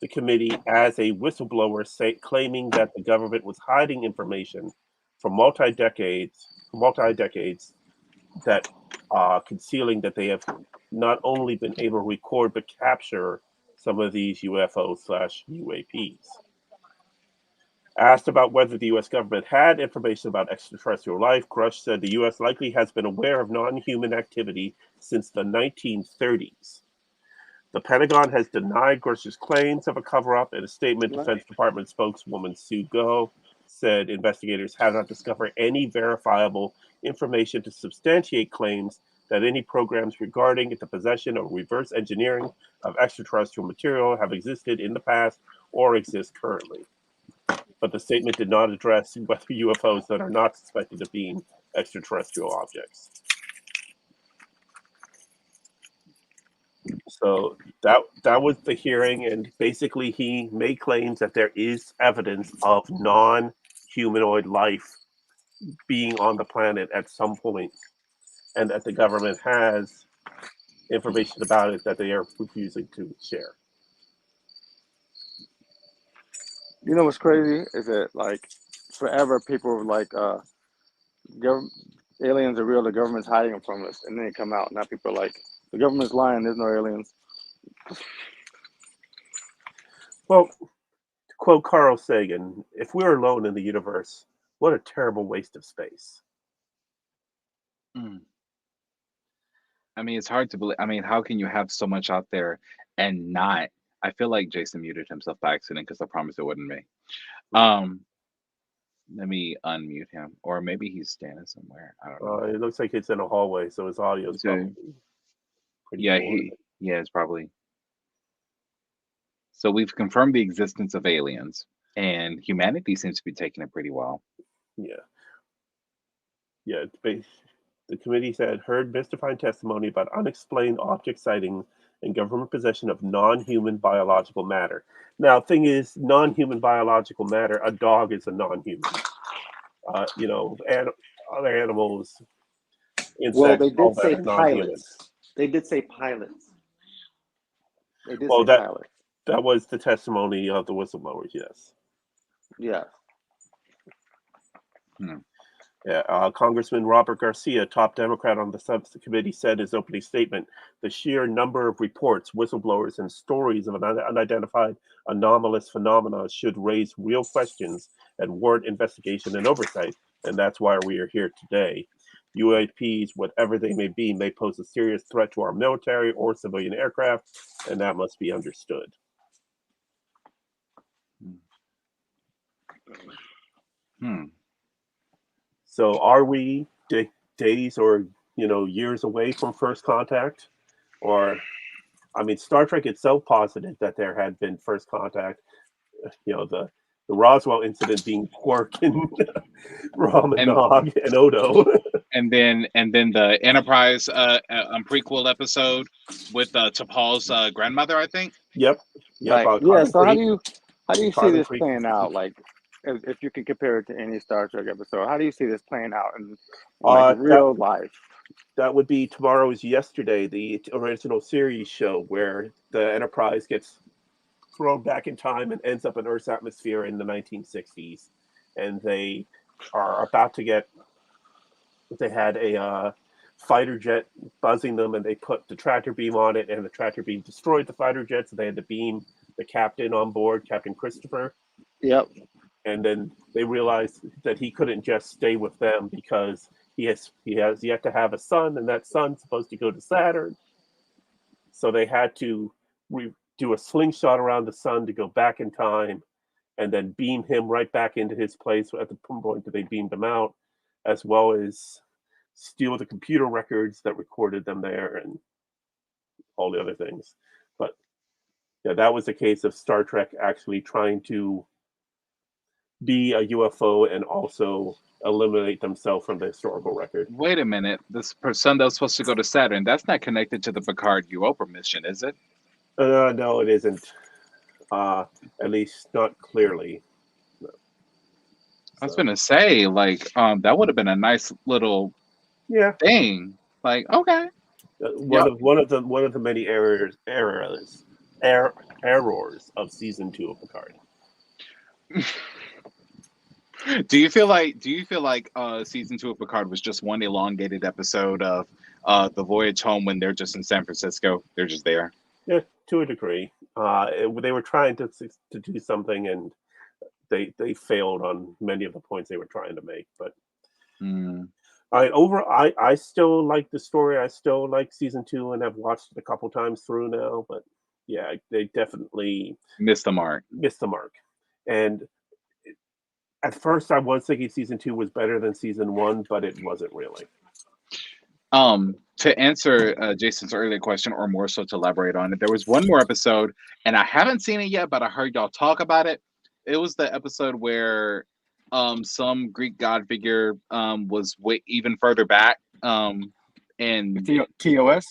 the committee as a whistleblower, claiming that the government was hiding information for multi-decades that concealing that they have not only been able to record but capture some of these UFO/UAPs. Asked about whether the U.S. government had information about extraterrestrial life, Grush said the U.S. likely has been aware of non-human activity since the 1930s. The Pentagon has denied Grush's claims of a cover-up. In a statement, Defense Department spokeswoman Sue Goh said investigators have not discovered any verifiable information to substantiate claims that any programs regarding the possession or reverse engineering of extraterrestrial material have existed in the past or exist currently. But the statement did not address whether UFOs that are not suspected of being extraterrestrial objects. So that was the hearing, and basically he made claims that there is evidence of non-humanoid life being on the planet at some point, and that the government has information about it that they are refusing to share. You know what's crazy is that like forever people were like aliens are real, the government's hiding them from us, and then they come out. Now people are like, the government's lying, there's no aliens. Well, to quote Carl Sagan, if we're alone in the universe, what a terrible waste of space. I mean, it's hard to believe. I mean, how can you have so much out there and not? I feel like Jason muted himself by accident because I promised it wasn't me. Let me unmute him, or maybe he's standing somewhere. I don't know. It looks like it's in a hallway, so his audio is probably pretty yeah, it's probably. So we've confirmed the existence of aliens, and humanity seems to be taking it pretty well. Yeah. The committee said heard mystifying testimony about unexplained object sightings and government possession of non-human biological matter. Now, thing is, non-human biological matter, a dog is a non-human. Other animals, insects, Well, they all did that say are non-human. pilots. They did say pilots. They did Well, say pilots. that was the testimony of the whistleblowers, yes. Yeah. Yeah, Congressman Robert Garcia, top Democrat on the subcommittee, said in his opening statement, the sheer number of reports, whistleblowers, and stories of an unidentified anomalous phenomena should raise real questions and warrant investigation and oversight, and that's why we are here today. UAPs, whatever they may be, may pose a serious threat to our military or civilian aircraft, and that must be understood. So are we days or years away from first contact? Or, I mean, Star Trek itself posited that there had been first contact. The Roswell incident being Quark and Nog and Odo. and then the Enterprise prequel episode with T'Pol's grandmother, I think. Yep. So how do you see this playing out? Like, if you can compare it to any Star Trek episode, how do you see this playing out in real life? That would be Tomorrow's Yesterday, the original series show where the Enterprise gets thrown back in time and ends up in Earth's atmosphere in the 1960s, and they are about to get. They had a fighter jet buzzing them, and they put the tractor beam on it, and the tractor beam destroyed the fighter jet, so they had to beam the captain on board, Captain Christopher. Yep. And then they realized that he couldn't just stay with them because he has yet to have a son, and that son's supposed to go to Saturn. So they had to do a slingshot around the sun to go back in time, and then beam him right back into his place at the point that they beamed him out, as well as steal the computer records that recorded them there and all the other things. But yeah, that was a case of Star Trek actually trying to be a UFO and also eliminate themselves from the historical record. Wait a minute. This son that was supposed to go to Saturn, that's not connected to the Picard Europa mission, is it? No, it isn't. At least not clearly. No. I was gonna say, that would have been a nice little thing. Like, okay. One of the many errors of season 2 of Picard. Do you feel like season 2 of Picard was just one elongated episode of the voyage home when they're just in San Francisco? They're just there. Yeah, to a degree. They were trying to do something, and they failed on many of the points they were trying to make. But I still like the story. I still like season 2, and I've watched it a couple times through now. But yeah, they definitely missed the mark. And at first, I was thinking season 2 was better than season 1, but it wasn't really. To answer Jason's earlier question, or more so to elaborate on it, there was one more episode, and I haven't seen it yet, but I heard y'all talk about it. It was the episode where some Greek god figure was even further back. And TOS?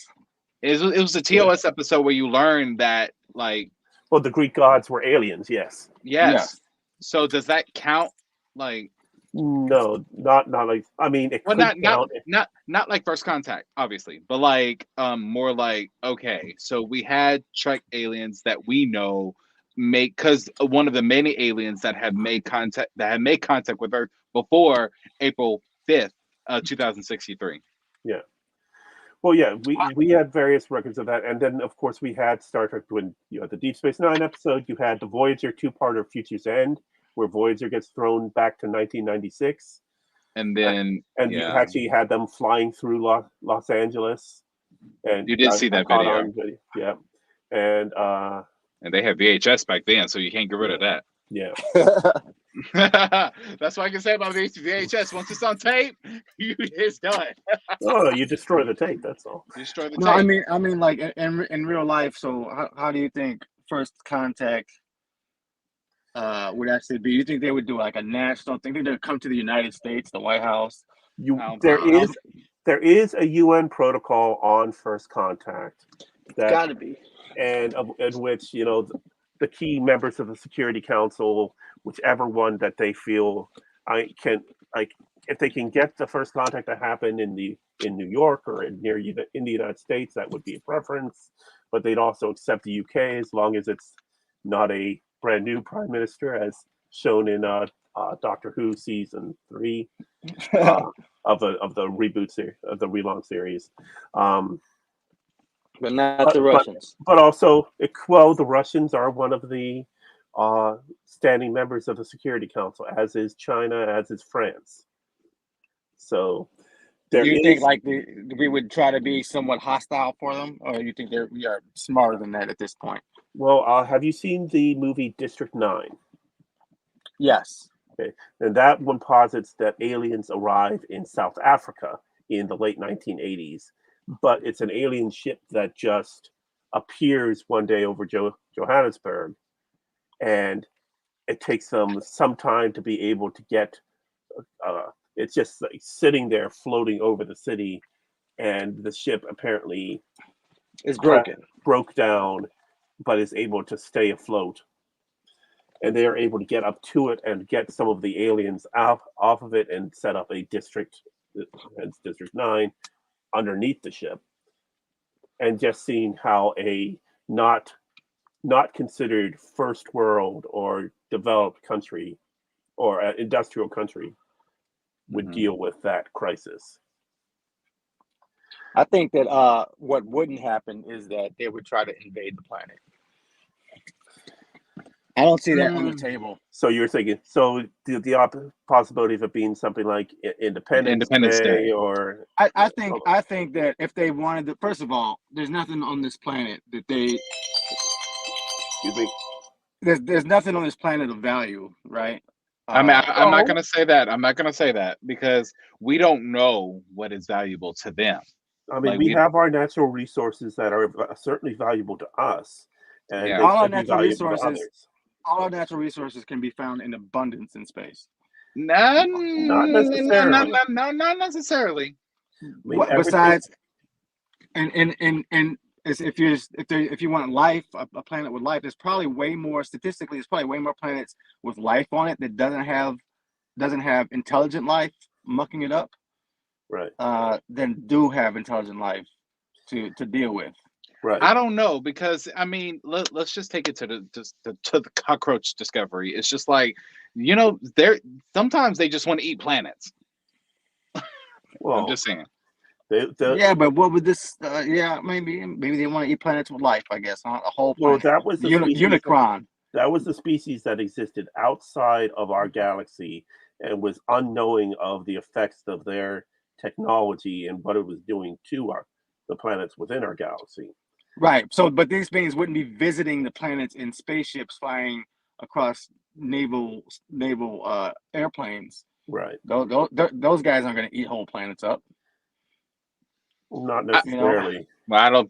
It was a TOS episode where you learn that, like... Well, the Greek gods were aliens, yes. Yes. So does that count? Like... No, not like, I mean, it could count. Not like First Contact, obviously, but like more like, okay, so we had Trek aliens that we know because one of the many aliens that had made contact with Earth before April 5th, 2063. Yeah. Well, yeah, we had various records of that, and then of course we had Star Trek when you had the Deep Space Nine episode. You had the Voyager 2-parter Future's End, where Voyager gets thrown back to 1996, and then you actually had them flying through Los Angeles. And you did see that video. Yeah, and they had VHS back then, so you can't get rid of that. Yeah. That's what I can say about VHS. Once it's on tape, it's done. Oh, you destroy the tape. That's all. You destroy the tape. No, I mean, like in real life. So, how do you think First Contact would actually be? You think they would do like a national thing? Think they'd come to the United States, the White House? There is a UN protocol on First Contact. that Got to be. and in which the key members of the Security Council, whichever one that they feel if they can get the first contact to happen in New York or in the United States, that would be a preference. But they'd also accept the UK as long as it's not a brand new prime minister, as shown in Doctor Who season 3 of the reboot series, of the relaunch series. But not the Russians. But also, the Russians are one of the standing members of the Security Council, as is China, as is France. So, do you think we would try to be somewhat hostile for them, or you think we are smarter than that at this point? Well, have you seen the movie District 9? Yes. Okay, and that one posits that aliens arrive in South Africa in the late 1980s. But it's an alien ship that just appears one day over Johannesburg, and it takes them some time to be able to get. It's just like sitting there, floating over the city, and the ship apparently is broke down, but is able to stay afloat. And they are able to get up to it and get some of the aliens off of it and set up a district, hence District 9. Underneath the ship, and just seeing how a not considered first world or developed country or an industrial country would deal with that crisis. I think that what wouldn't happen is that they would try to invade the planet. I don't see that on the table. So you're thinking, the possibility of it being something like Independence Day, or I think that if they wanted to, first of all, there's nothing on this planet that they. Excuse me. There's nothing on this planet of value, right? I'm not going to say that. I'm not going to say that because we don't know what is valuable to them. I mean, we have our natural resources that are certainly valuable to us, and they all our should be natural valuable resources. to others. All our natural resources can be found in abundance in space. Not necessarily. Not necessarily. Besides, and if you want life, a planet with life, there's probably way more. Statistically, there's probably way more planets with life on it that doesn't have intelligent life mucking it up, right? Than do have intelligent life to deal with. Right. I don't know because I mean, let's just take it to the cockroach discovery. It's just like sometimes they just want to eat planets. Well, I'm just saying. Yeah, but what would this? Maybe they want to eat planets with life. I guess a whole planet. Well, that was the Unicron. That was the species that existed outside of our galaxy and was unknowing of the effects of their technology and what it was doing to the planets within our galaxy. Right. So, but these beings wouldn't be visiting the planets in spaceships flying across naval airplanes. Right. Those guys aren't going to eat whole planets up. Not necessarily. Well, I don't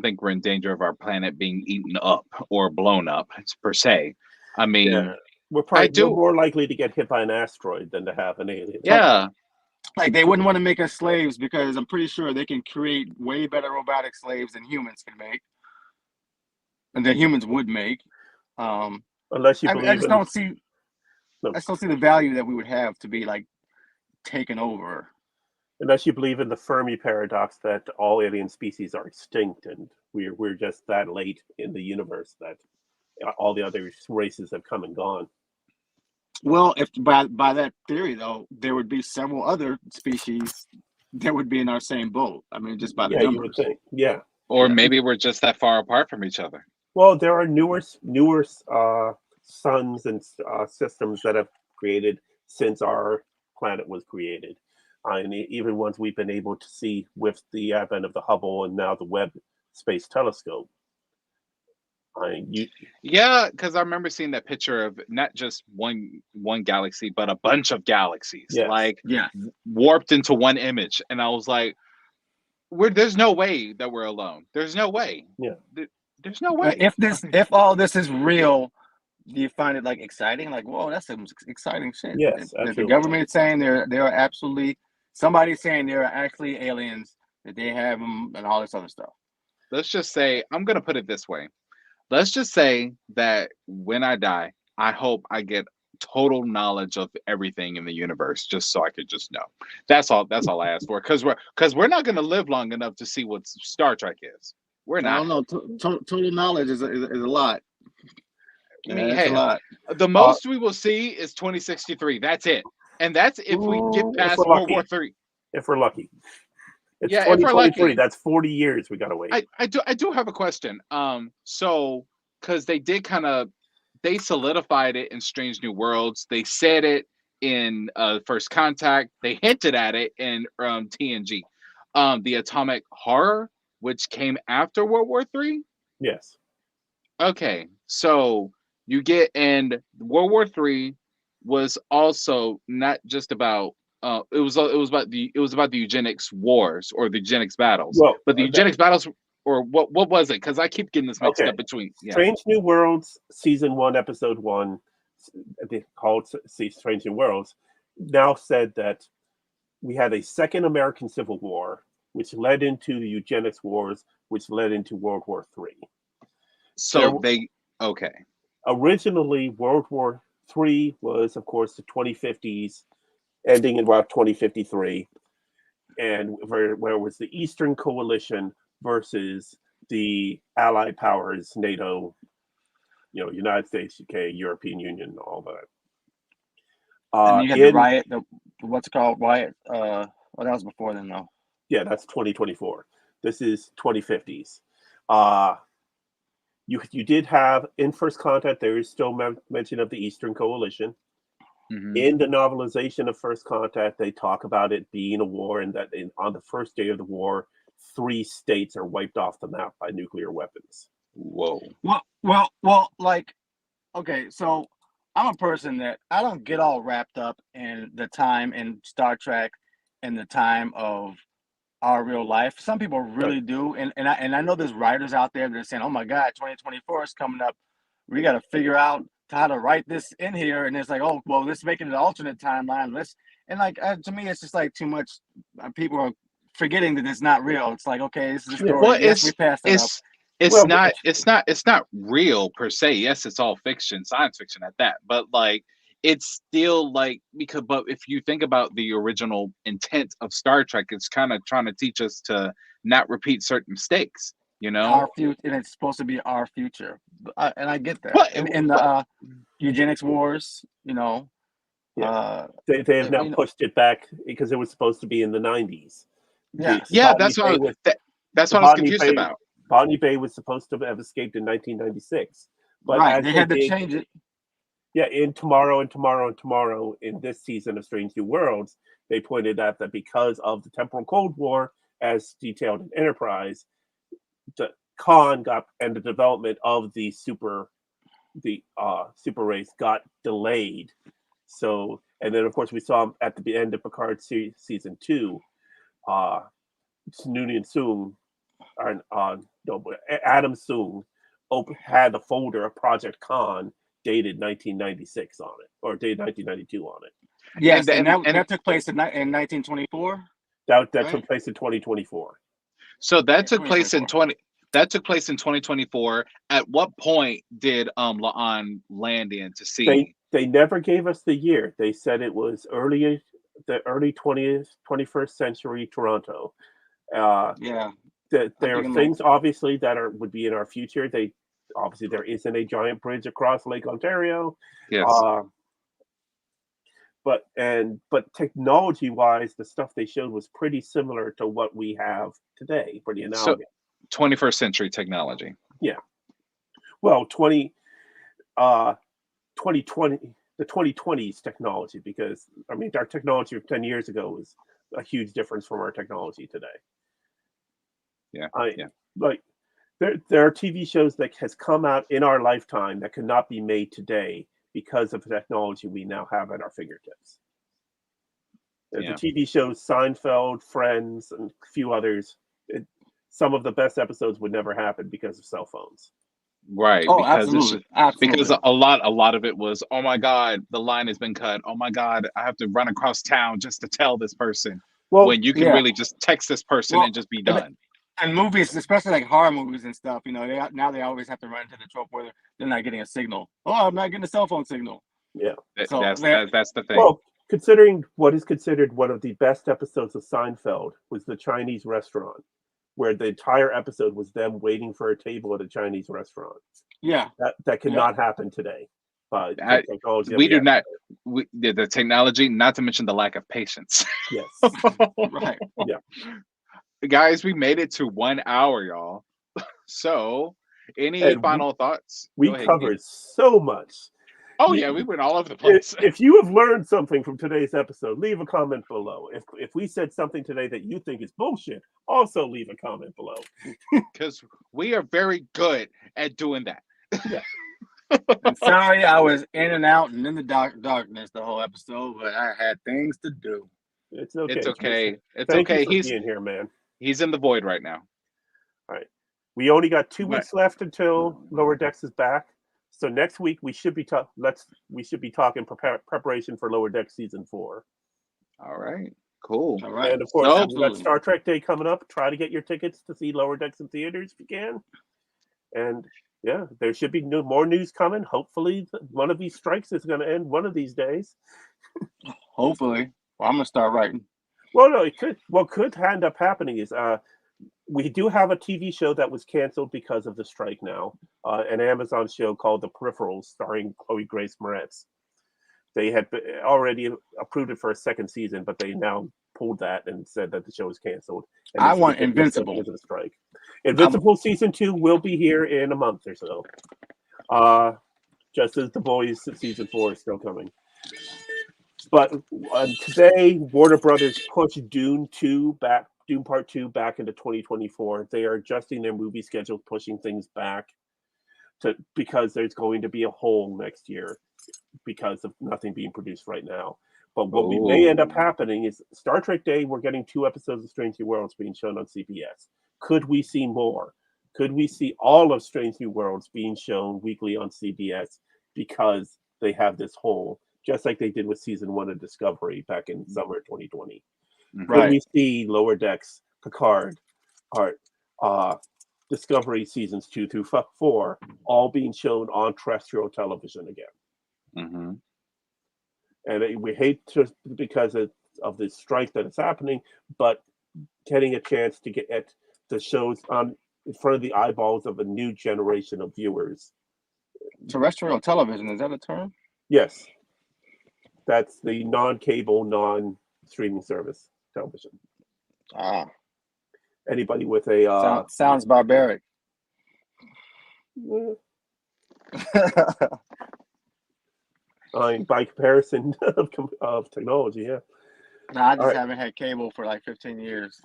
think we're in danger of our planet being eaten up or blown up per se. I mean, we're more likely to get hit by an asteroid than to have an alien. Yeah. Like they wouldn't want to make us slaves because I'm pretty sure they can create way better robotic slaves than humans can make, and that humans would make. Unless you believe I just don't see the value that we would have to be like taken over. Unless you believe in the Fermi paradox that all alien species are extinct and we're just that late in the universe that all the other races have come and gone. Well, if by that theory though, there would be several other species that would be in our same boat. I mean, just by the numbers. You would think. Yeah. Or maybe we're just that far apart from each other. Well, there are newer suns and systems that have created since our planet was created. And even ones we've been able to see with the advent of the Hubble and now the Webb Space Telescope. Because I remember seeing that picture of not just one galaxy, but a bunch of galaxies, warped into one image, and I was like, "There's no way that we're alone. There's no way. Yeah, there's no way. If all this is real, do you find it like exciting? Like, whoa, that's some exciting shit. Yes, the government is saying there are absolutely somebody's saying there are actually aliens that they have them and all this other stuff. let's just say, I'm gonna put it this way. Let's just say that when I die, I hope I get total knowledge of everything in the universe, just so I could just know. That's all. That's all I ask for. Because we're not gonna live long enough to see what Star Trek is. We're I not. don't know. Total knowledge is a lot. I mean, It's a hey, lot. the most we will see is 2063. That's it, and that's if we get If past we're World lucky. War III. If we're lucky. It's Yeah, if we're 2023. lucky. That's 40 years we gotta wait. I do have a question. So because they solidified it in Strange New Worlds. They said it in First Contact. They hinted at it in TNG. The atomic horror, which came after World War III. Yes. Okay, so you get, and World War III was also not just about it was about the eugenics wars or the eugenics battles, Well, but the eugenics battles, or what was it? Because I keep getting this mixed Okay. up between. Yeah. Strange New Worlds, Season 1, Episode 1, called Strange New Worlds, now said that we had a second American Civil War, which led into the eugenics wars, which led into World War III. So okay. Originally, World War III was, of course, the 2050s, ending in about 2053, and where it was the Eastern Coalition versus the Allied powers, NATO, United States, UK, European Union, all that. And you had the riot, what's it called, riot? That was before then, though. Yeah, that's 2024. This is 2050s. You did have, in First Contact, there is still mention of the Eastern Coalition. Mm-hmm. In the novelization of First Contact, they talk about it being a war, and that on the first day of the war, 3 states are wiped off the map by nuclear weapons. Whoa. Well, like, okay, so I'm a person that I don't get all wrapped up in the time in Star Trek and the time of our real life. Some people really do, and I know there's writers out there that are saying, "Oh my God, 2024 is coming up. We got to figure out how to write this in here." And it's like, "Oh, well, let's make it an alternate timeline." To me, it's just like too much. People are forgetting that it's not real. It's like, okay, this is a story. Well, yes, we passed it up. It's not real per se. Yes, it's all fiction, science fiction at that. But like, it's still like, but if you think about the original intent of Star Trek, it's kind of trying to teach us to not repeat certain mistakes. Our future, and it's supposed to be our future, and I get that. But in the eugenics wars, they have now pushed it back because it was supposed to be in the 90s. Yeah, that's what I was confused about. Bonnie Bay was supposed to have escaped in 1996, but they had to change it. Yeah, in Tomorrow in this season of Strange New Worlds, they pointed out that because of the temporal Cold War, as detailed in Enterprise, the Khan and the development of the super race got delayed. So, and then of course we saw at the end of Picard season 2, Noonien Soong, Adam Soong had a folder of Project Khan dated 1996 on it, or dated 1992 on it. Yes, and that took place in 1924. That took place in 2024. So that took place in 2024. At what point did La'an land in to see? They never gave us the year. They said it was the early 21st century Toronto. There are things obviously that would be in our future. Obviously there isn't a giant bridge across Lake Ontario. Yes. But technology wise, the stuff they showed was pretty similar to what we have today, pretty analogous. So 21st century technology. Yeah. Well, 2020, the 2020s technology, because I mean our technology of 10 years ago was a huge difference from our technology today. Yeah. Like there are TV shows that has come out in our lifetime that could not be made today because of the technology we now have at our fingertips. The TV shows Seinfeld, Friends, and a few others, some of the best episodes would never happen because of cell phones. Right. Oh, absolutely. Because a lot of it was, oh my God, the line has been cut. Oh my God, I have to run across town just to tell this person. When you can really just text this person and just be done. And movies, especially like horror movies and stuff, you know, they always have to run into the trope where they're not getting a signal. Oh, I'm not getting a cell phone signal. Yeah. So that's the thing. Well, considering what is considered one of the best episodes of Seinfeld was the Chinese restaurant, where the entire episode was them waiting for a table at a Chinese restaurant. Yeah. That cannot happen today. We do not. The technology, not to mention the lack of patience. Yes. Right. Yeah. Guys, we made it to 1 hour, y'all. So, any final thoughts? We covered so much. Oh yeah, we went all over the place. If you have learned something from today's episode, leave a comment below. If we said something today that you think is bullshit, also leave a comment below. Because we are very good at doing that. Yeah. I'm sorry, I was in and out and in the darkness the whole episode, but I had things to do. It's okay. It's okay. It's Thank okay. You for being here, man. He's in the void right now. All right. We only got 2 weeks left until Lower Decks is back. So next week we should be talking preparation for Lower Decks season 4. All right. Cool. All right. And of course, we got Star Trek Day coming up. Try to get your tickets to see Lower Decks in theaters if you can. And yeah, there should be more news coming. Hopefully, one of these strikes is going to end one of these days. Hopefully. Well, I'm going to start writing. Well, no, it could. What could end up happening is we do have a TV show that was canceled because of the strike now, an Amazon show called The Peripherals, starring Chloe Grace Moretz. They had already approved it for a second season, but they now pulled that and said that the show is canceled. And I want Invincible. Because of the strike. Invincible season 2 will be here in a month or so. Just as The Boys season 4 is still coming. But today, Warner Brothers pushed Dune Part 2 back into 2024. They are adjusting their movie schedule, pushing things back because there's going to be a hole next year because of nothing being produced right now. But what we may end up happening is Star Trek Day, we're getting 2 episodes of Strange New Worlds being shown on CBS. Could we see more? Could we see all of Strange New Worlds being shown weekly on CBS because they have this hole? Just like they did with season 1 of Discovery back in summer 2020. Right. Could we see Lower Decks, Picard, Discovery seasons 2 through 4 all being shown on terrestrial television again? Mm-hmm. And we hate to because of the strike that is happening, but getting a chance to get at the shows on in front of the eyeballs of a new generation of viewers. Terrestrial television, is that a term? Yes. That's the non-cable, non-streaming service television. Anybody with a... sounds barbaric. By comparison of technology, yeah. No, I just haven't had cable for like 15 years.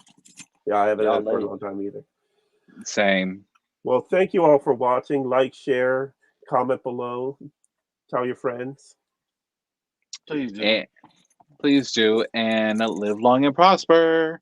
Yeah, I haven't had it for a long time either. Same. Well, thank you all for watching. Like, share, comment below. Tell your friends. Please do. And live long and prosper.